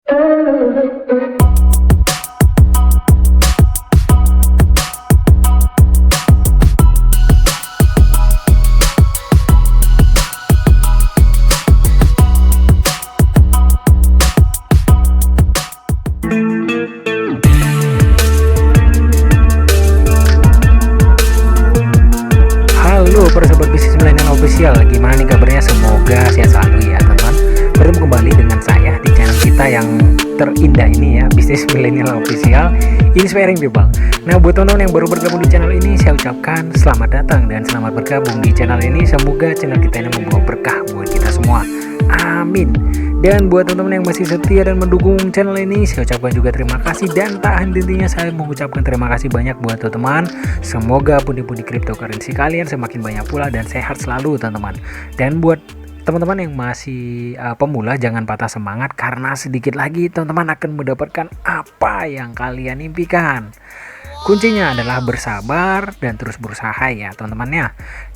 Halo para sobat bisnis milenial official, gimana nih kabarnya? Semoga sehat selalu ya teman-teman. Bertemu kembali dengan saya di channel kita yang terindah ini ya, bisnis milenial official, inspiring people. Nah, buat teman-teman yang baru bergabung di channel ini, saya ucapkan selamat datang dan selamat bergabung di channel ini. Semoga channel kita ini membawa berkah buat kita semua, amin. Dan buat teman-teman yang masih setia dan mendukung channel ini, saya ucapkan juga terima kasih. Dan tak henti-hentinya saya mengucapkan terima kasih banyak buat teman-teman. Semoga pundi-pundi cryptocurrency kalian semakin banyak pula dan sehat selalu teman-teman. Dan buat teman-teman yang masih pemula, jangan patah semangat karena sedikit lagi teman-teman akan mendapatkan apa yang kalian impikan. Kuncinya adalah bersabar dan terus berusaha ya teman-teman ya.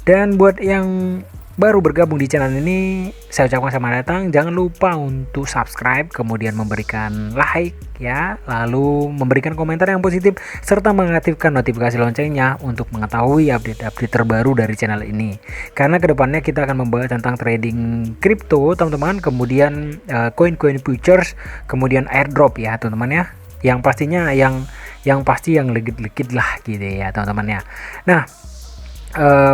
Dan buat yang baru bergabung di channel ini, saya ucapkan selamat datang. Jangan lupa untuk subscribe, kemudian memberikan like ya, lalu memberikan komentar yang positif serta mengaktifkan notifikasi loncengnya untuk mengetahui update-update terbaru dari channel ini. Karena kedepannya kita akan membahas tentang trading kripto teman-teman, kemudian koin-koin futures, kemudian airdrop ya teman-teman ya. Yang pastinya yang pasti yang legit-legit lah gitu ya teman-teman ya. Nah,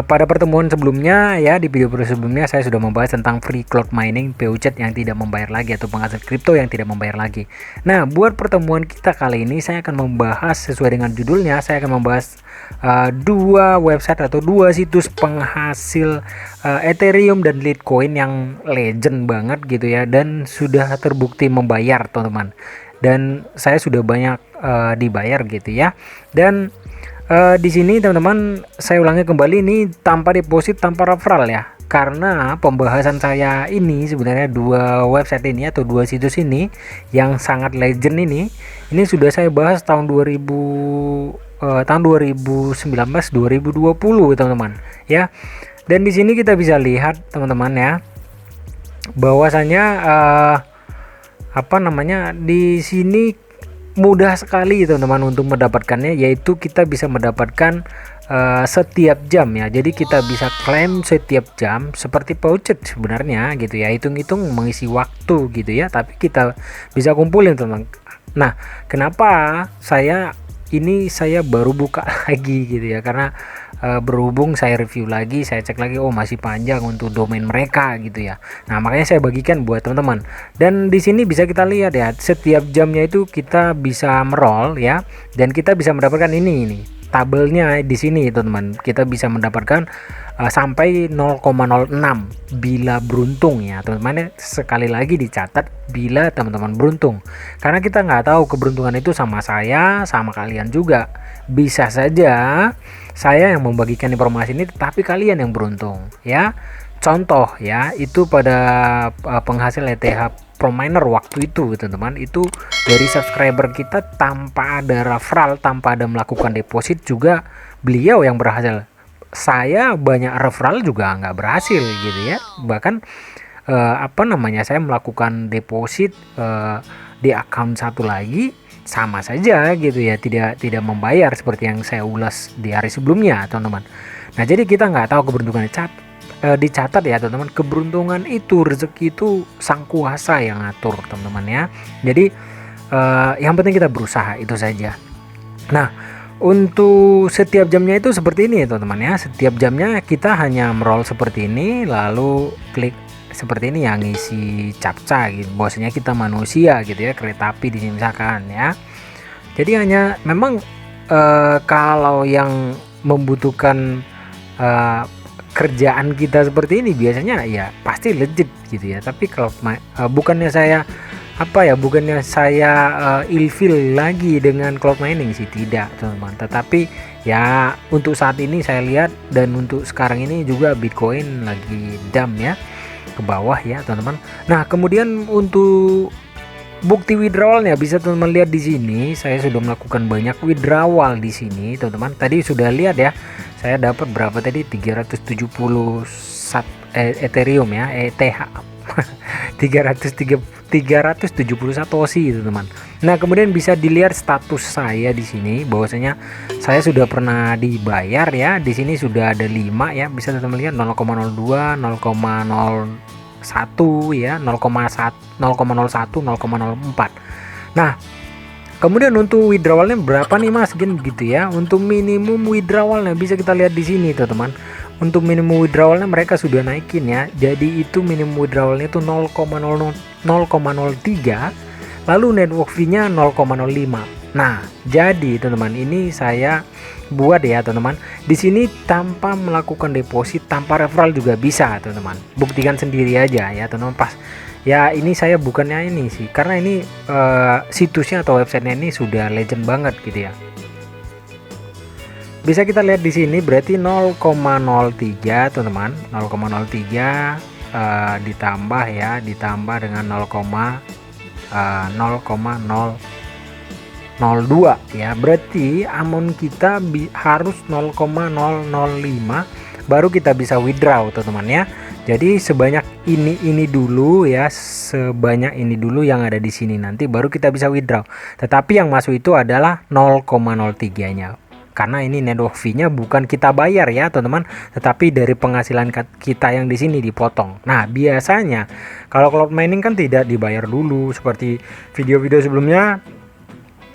pada pertemuan sebelumnya ya, di video sebelumnya saya sudah membahas tentang free cloud mining POCET yang tidak membayar lagi atau penghasil kripto yang tidak membayar lagi. Nah, buat pertemuan kita kali ini saya akan membahas sesuai dengan judulnya, saya akan membahas dua website atau dua situs penghasil Ethereum dan Litecoin yang legend banget gitu ya, dan sudah terbukti membayar teman-teman. Dan saya sudah banyak dibayar gitu ya. Dan di sini teman-teman, saya ulangi kembali, ini tanpa deposit, tanpa referral ya. Karena pembahasan saya ini sebenarnya dua website ini atau dua situs ini yang sangat legend ini sudah saya bahas tahun 2019 2020 teman-teman ya. Dan di sini kita bisa lihat teman-teman ya, bahwasanya di sini mudah sekali teman-teman untuk mendapatkannya, yaitu kita bisa mendapatkan setiap jam ya. Jadi kita bisa klaim setiap jam seperti POCET sebenarnya gitu ya, hitung-hitung mengisi waktu gitu ya, tapi kita bisa kumpulin teman-teman. Nah, kenapa saya baru buka lagi gitu ya, karena berhubung saya review lagi, saya cek lagi, oh masih panjang untuk domain mereka gitu ya. Nah, makanya saya bagikan buat teman-teman. Dan di sini bisa kita lihat ya, setiap jamnya itu kita bisa meroll ya, dan kita bisa mendapatkan ini tabelnya di sini teman-teman. Kita bisa mendapatkan sampai 0,06 bila beruntung ya teman-teman. Sekali lagi dicatat, bila teman-teman beruntung, karena kita nggak tahu keberuntungan itu sama saya, sama kalian juga. Bisa saja saya yang membagikan informasi ini, tetapi kalian yang beruntung ya. Contoh ya, itu pada penghasil ETH Prominer waktu itu teman-teman, itu dari subscriber kita tanpa ada referral, tanpa ada melakukan deposit juga, beliau yang berhasil. Saya banyak referral juga nggak berhasil gitu ya. Bahkan saya melakukan deposit di account satu lagi, sama saja gitu ya, tidak membayar seperti yang saya ulas di hari sebelumnya teman-teman. Nah, jadi kita nggak tahu keberuntungan dicatat ya teman-teman. Keberuntungan itu, rezeki itu sang kuasa yang ngatur teman-teman ya. Jadi yang penting kita berusaha, itu saja. Nah, untuk setiap jamnya itu seperti ini teman-teman ya. Setiap jamnya kita hanya meroll seperti ini, lalu klik seperti ini yang ngisi captcha gitu. Bahwasanya kita manusia gitu ya, kereta api di sini misalkan ya. Jadi hanya memang kalau yang membutuhkan kerjaan kita seperti ini biasanya ya pasti legit gitu ya. Tapi kalau bukannya saya ilfil lagi dengan cloud mining sih, tidak teman-teman. Tetapi ya untuk saat ini saya lihat, dan untuk sekarang ini juga Bitcoin lagi dump ya, ke bawah ya teman-teman. Nah, kemudian untuk bukti withdrawalnya bisa teman-teman lihat di sini. Saya sudah melakukan banyak withdrawal di sini teman-teman. Tadi sudah lihat ya, saya dapat berapa tadi, 371 Ethereum ya, ETH 370 satoshi itu teman. Nah kemudian bisa dilihat status saya di sini bahwasanya saya sudah pernah dibayar ya. Di sini sudah ada 5 ya, bisa teman lihat 0,02, 0,01 ya, 0,1, 0,01, 0,04. Nah kemudian untuk withdrawalnya berapa nih mas? Gitu ya. Untuk minimum withdrawalnya bisa kita lihat di sini teman-teman. Untuk minimum withdrawalnya mereka sudah naikin ya. Jadi itu minimum withdrawalnya itu 0,03, lalu network fee-nya 0,05. Nah, jadi teman-teman ini saya buat ya teman-teman. Di sini tanpa melakukan deposit, tanpa referral juga bisa teman-teman. Buktikan sendiri aja ya teman-teman. Pas ya ini saya bukannya ini sih, karena ini situsnya atau websitenya ini sudah legend banget gitu ya. Bisa kita lihat di sini berarti 0,03 teman-teman, 0,03 ditambah ya, ditambah dengan 0,002 ya, berarti amount kita harus 0,005 baru kita bisa withdraw teman-teman ya. Jadi sebanyak ini dulu ya, sebanyak ini dulu yang ada di sini, nanti baru kita bisa withdraw. Tetapi yang masuk itu adalah 0,03-nya. Karena ini network fee-nya bukan kita bayar ya teman-teman, tetapi dari penghasilan kita yang di sini dipotong. Nah biasanya kalau cloud mining kan tidak dibayar dulu, seperti video-video sebelumnya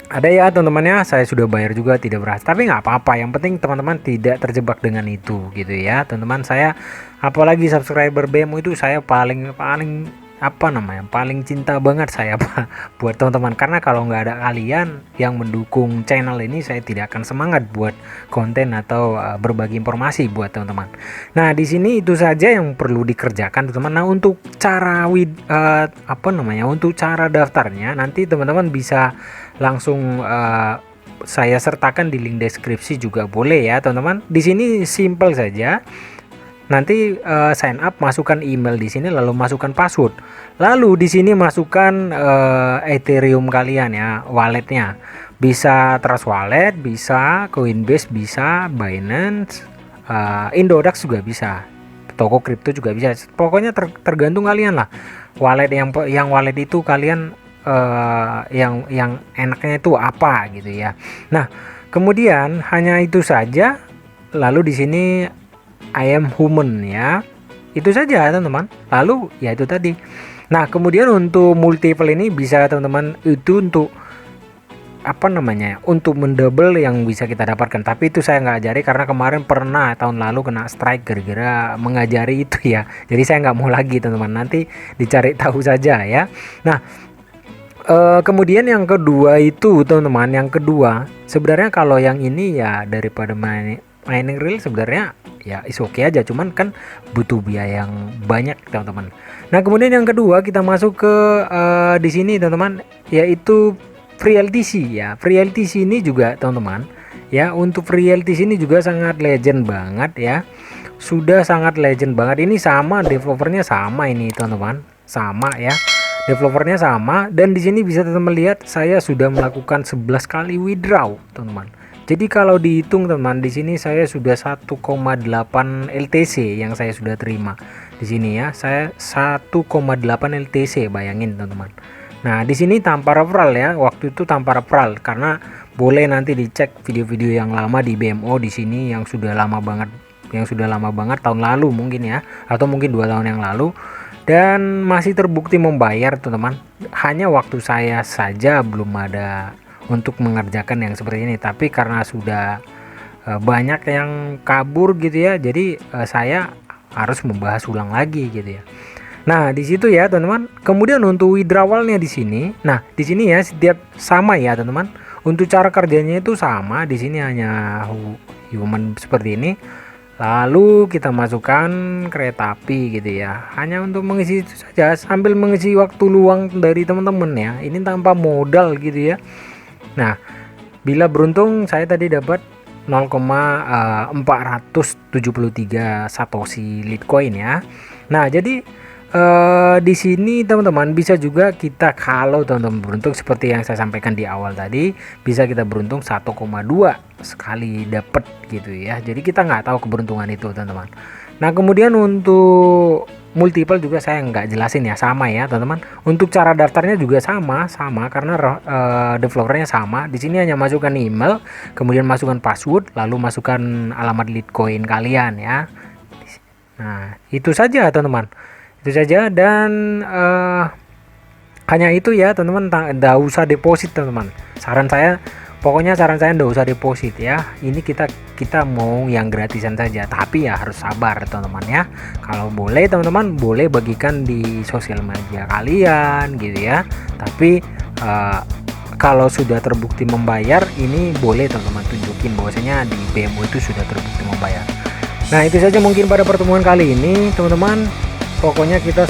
ada ya teman-teman ya, saya sudah bayar juga tidak berhasil, tapi nggak apa-apa, yang penting teman-teman tidak terjebak dengan itu gitu ya teman-teman. Saya apalagi subscriber BMO itu saya paling paling cinta banget saya buat teman-teman, karena kalau nggak ada kalian yang mendukung channel ini, saya tidak akan semangat buat konten atau berbagi informasi buat teman-teman. Nah di sini itu saja yang perlu dikerjakan teman-teman. Nah untuk cara untuk cara daftarnya nanti teman-teman bisa langsung saya sertakan di link deskripsi juga boleh ya teman-teman. Di sini simple saja. Nanti sign up, masukkan email di sini, lalu masukkan password, lalu di sini masukkan Ethereum kalian ya, walletnya bisa Trust Wallet, bisa Coinbase, bisa Binance, Indodax juga bisa, toko kripto juga bisa, pokoknya tergantung kalian lah. Wallet yang wallet itu kalian yang enaknya itu apa gitu ya. Nah kemudian hanya itu saja, lalu di sini I am human ya, itu saja teman-teman. Lalu ya itu tadi. Nah kemudian untuk multiple ini bisa teman-teman itu untuk untuk mendouble yang bisa kita dapatkan, tapi itu saya nggak ajari karena kemarin pernah tahun lalu kena strike gara-gara mengajari itu ya, jadi saya nggak mau lagi teman-teman, nanti dicari tahu saja ya. Nah kemudian yang kedua itu teman-teman, yang kedua sebenarnya kalau yang ini ya daripada mining real sebenarnya ya is oke aja, cuman kan butuh biaya yang banyak teman-teman. Nah kemudian yang kedua kita masuk ke di sini teman-teman, yaitu free LTC ya. Free LTC ini juga teman-teman ya, untuk free LTC ini juga sangat legend banget ya, sudah sangat legend banget. Ini sama developernya sama ini teman-teman, sama ya, developernya sama. Dan di sini bisa teman-teman lihat saya sudah melakukan 11 kali withdraw teman-teman. Jadi kalau dihitung teman, di sini saya sudah 1,8 LTC yang saya sudah terima di sini ya. Saya 1,8 LTC, bayangin teman-teman. Nah, di sini tanpa referral ya. Waktu itu tanpa referral karena boleh nanti dicek video-video yang lama di BMO di sini yang sudah lama banget, tahun lalu mungkin ya, atau mungkin 2 tahun yang lalu, dan masih terbukti membayar teman-teman. Hanya waktu saya saja belum ada untuk mengerjakan yang seperti ini, tapi karena sudah banyak yang kabur gitu ya, jadi saya harus membahas ulang lagi gitu ya. Nah di situ ya teman-teman. Kemudian untuk withdrawalnya di sini, nah di sini ya setiap sama ya teman-teman, untuk cara kerjanya itu sama. Di sini hanya human seperti ini, lalu kita masukkan kereta api gitu ya, hanya untuk mengisi itu saja, sambil mengisi waktu luang dari teman-teman ya, ini tanpa modal gitu ya. Nah, bila beruntung saya tadi dapat 0,473 satoshi Litecoin ya. Nah, jadi di sini teman-teman bisa juga kita, kalau teman-teman beruntung seperti yang saya sampaikan di awal tadi, bisa kita beruntung 1,2 sekali dapat gitu ya. Jadi kita nggak tahu keberuntungan itu teman-teman. Nah, kemudian untuk multiple juga saya nggak jelasin ya, sama ya teman-teman. Untuk cara daftarnya juga sama karena developernya sama. Di sini hanya masukkan email, kemudian masukkan password, lalu masukkan alamat Litecoin kalian ya. Nah, itu saja teman-teman. Itu saja, dan hanya itu ya teman-teman. Nggak usah deposit teman-teman. Saran saya nggak usah deposit ya. Ini kita mau yang gratisan saja, tapi ya harus sabar teman-teman ya. Kalau boleh teman-teman, boleh bagikan di sosial media kalian gitu ya. Tapi kalau sudah terbukti membayar, ini boleh teman-teman tunjukin bahwasanya di BMO itu sudah terbukti membayar. Nah, itu saja mungkin pada pertemuan kali ini teman-teman. Pokoknya kita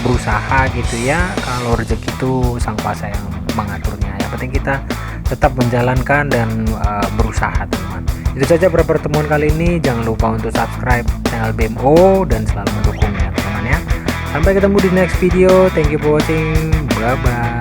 berusaha gitu ya. Kalau rezeki itu sang kuasa yang mengaturnya. Yang penting kita tetap menjalankan dan berusaha teman-teman. Itu saja pada pertemuan kali ini. Jangan lupa untuk subscribe channel BMO dan selalu mendukungnya teman-teman ya. Sampai ketemu di next video. Thank you for watching. Bye bye.